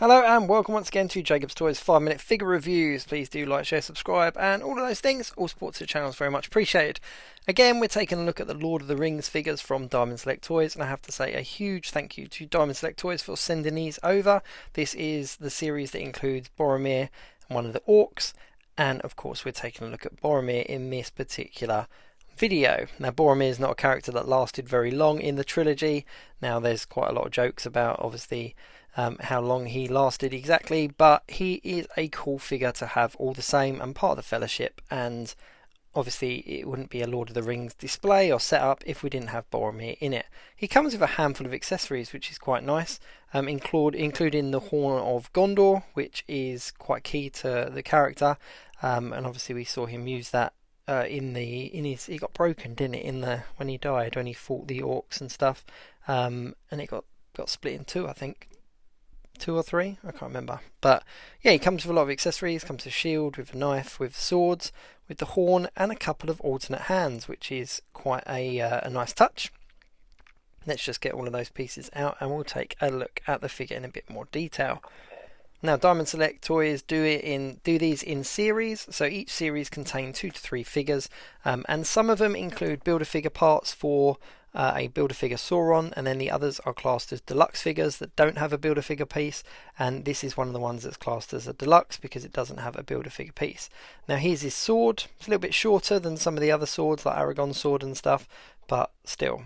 Hello and welcome once again to Jacob's Toys 5 minute figure reviews. Please do like, share, subscribe and all of those things. All support to the channel is very much appreciated. Again, we're taking a look at the Lord of the Rings figures from Diamond Select Toys, and I have to say a huge thank you to Diamond Select Toys for sending these over. This is the series that includes Boromir and one of the orcs, and of course we're taking a look at Boromir in this particular video. Now, Boromir is not a character that lasted very long in the trilogy. Now, there's quite a lot of jokes about obviously how long he lasted exactly, but he is a cool figure to have all the same and part of the Fellowship, and obviously it wouldn't be a Lord of the Rings display or setup if we didn't have Boromir in it. He comes with a handful of accessories which is quite nice, including the Horn of Gondor, which is quite key to the character, and obviously we saw him use that he got broken, didn't it, when he died, when he fought the orcs and stuff, and it got split in two, I think. Two or three, I can't remember. But yeah, he comes with a lot of accessories. Comes with a shield, with a knife, with swords, with the horn, and a couple of alternate hands, which is quite a nice touch. Let's just get all of those pieces out, and we'll take a look at the figure in a bit more detail. Now, Diamond Select Toys do these in series, so each series contains 2 to 3 figures, and some of them include Build-A-Figure parts for a Build-A-Figure Sauron, and then the others are classed as deluxe figures that don't have a Build-A-Figure piece, and this is one of the ones that's classed as a deluxe because it doesn't have a Build-A-Figure piece. Now, here's his sword. It's a little bit shorter than some of the other swords, like Aragorn's sword and stuff, but still.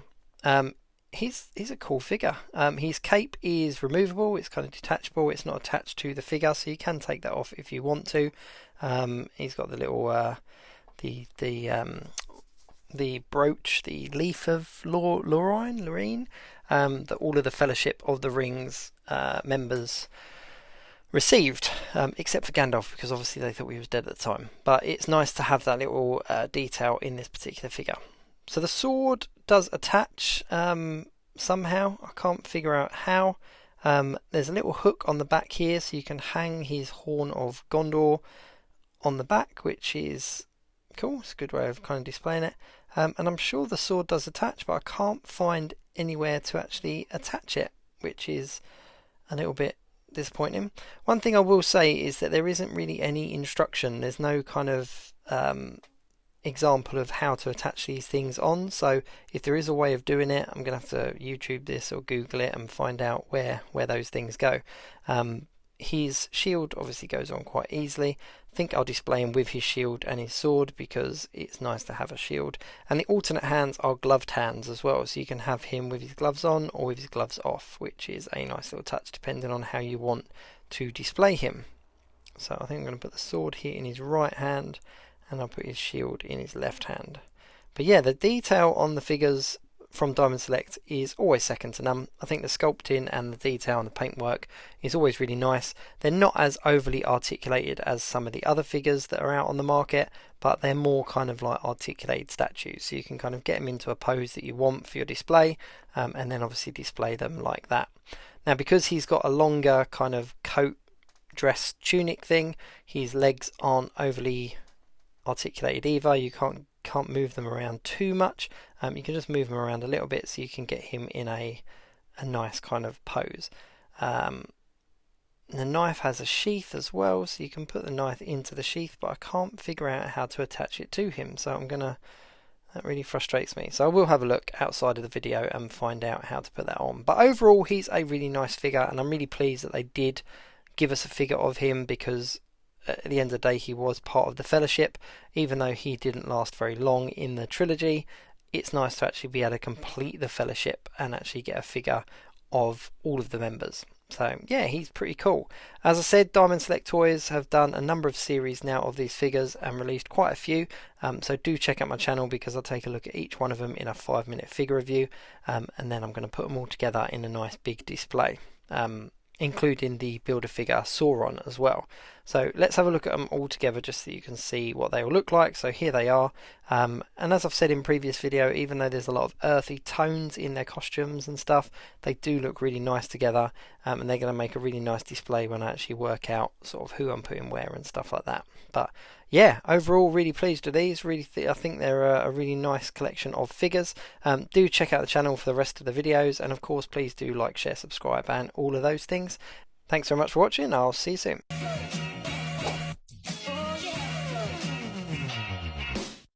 He's a cool figure. His cape is removable. It's kind of detachable. It's not attached to the figure, so you can take that off if you want to. He's got the little the brooch, the leaf of Lorraine, that all of the Fellowship of the Rings members received, except for Gandalf, because obviously they thought he was dead at the time. But it's nice to have that little detail in this particular figure. So the sword does attach somehow. I can't figure out how. There's a little hook on the back here, so you can hang his Horn of Gondor on the back, which is cool. It's a good way of kind of displaying it. And I'm sure the sword does attach, but I can't find anywhere to actually attach it, which is a little bit disappointing. One thing I will say is that there isn't really any instruction. There's no kind of example of how to attach these things on, so if there is a way of doing it, I'm gonna have to YouTube this or Google it and find out where those things go. His shield obviously goes on quite easily. I think I'll display him with his shield and his sword because it's nice to have a shield. And the alternate hands are gloved hands as well, so you can have him with his gloves on or with his gloves off, which is a nice little touch depending on how you want to display him. So I think I'm going to put the sword here in his right hand, and I'll put his shield in his left hand. But yeah, the detail on the figures from Diamond Select is always second to none. I think the sculpting and the detail and the paintwork is always really nice. They're not as overly articulated as some of the other figures that are out on the market, but they're more kind of like articulated statues, so you can kind of get them into a pose that you want for your display, and then obviously display them like that. Now, because he's got a longer kind of coat dress tunic thing, his legs aren't overly articulated either. You can't move them around too much. You can just move them around a little bit so you can get him in a nice kind of pose. The knife has a sheath as well, so you can put the knife into the sheath, but I can't figure out how to attach it to him, so that really frustrates me. So I will have a look outside of the video and find out how to put that on. But overall, he's a really nice figure, and I'm really pleased that they did give us a figure of him, because at the end of the day he was part of the Fellowship. Even though he didn't last very long in the trilogy, it's nice to actually be able to complete the Fellowship and actually get a figure of all of the members. So yeah, he's pretty cool. As I said, Diamond Select Toys have done a number of series now of these figures and released quite a few, so do check out my channel because I'll take a look at each one of them in a 5-minute figure review, and then I'm going to put them all together in a nice big display, including the Build-A-Figure Sauron as well. So let's have a look at them all together just so you can see what they all look like. So here they are, and as I've said in previous video, even though there's a lot of earthy tones in their costumes and stuff, they do look really nice together, and they're going to make a really nice display when I actually work out sort of who I'm putting where and stuff like that. But yeah, overall really pleased with these. I think they're a really nice collection of figures. Do check out the channel for the rest of the videos, and of course please do like, share, subscribe and all of those things. Thanks very much for watching. I'll see you soon.